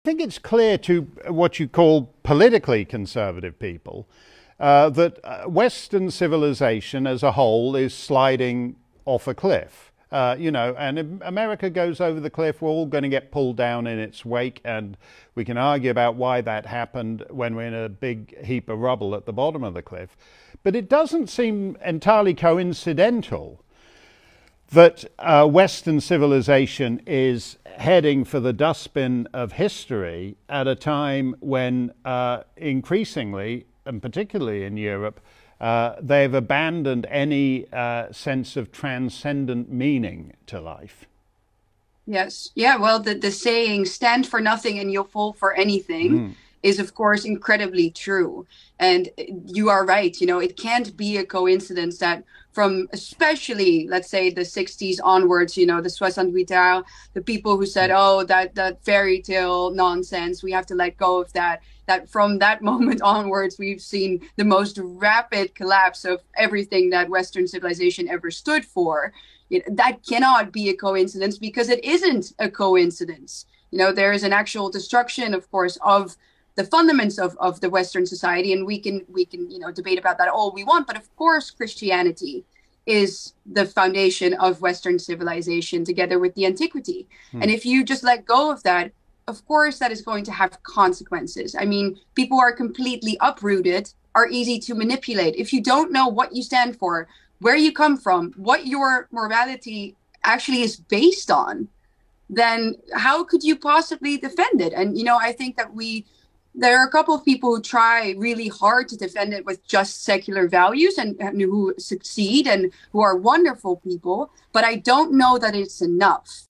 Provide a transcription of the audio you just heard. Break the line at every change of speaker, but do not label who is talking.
I think it's clear to what you call politically conservative people that Western civilization as a whole is sliding off a cliff. And if America goes over the cliff, we're all going to get pulled down in its wake, and we can argue about why that happened when we're in a big heap of rubble at the bottom of the cliff. But it doesn't seem entirely coincidental that Western civilization is heading for the dustbin of history at a time when increasingly, and particularly in Europe, they've abandoned any sense of transcendent meaning to life.
Yes. Yeah. Well, the saying, stand for nothing and you'll fall for anything, is, of course, incredibly true. And you are right. You know, it can't be a coincidence that from especially, let's say, the 60s onwards, you know, the soixante-dix, the people who said, oh, that fairy tale nonsense, we have to let go of that. That from that moment onwards, we've seen the most rapid collapse of everything that Western civilization ever stood for. That cannot be a coincidence, because it isn't a coincidence. You know, there is an actual destruction, of course, of the fundaments of the Western society, and we can debate about that all we want. But of course, Christianity is the foundation of Western civilization, together with the antiquity. And if you just let go of that, of course, that is going to have consequences. I mean, people who are completely uprooted are easy to manipulate. If you don't know what you stand for, where you come from, what your morality actually is based on, then how could you possibly defend it? And, you know, I think that there are a couple of people who try really hard to defend it with just secular values, and who succeed and who are wonderful people, but I don't know that it's enough.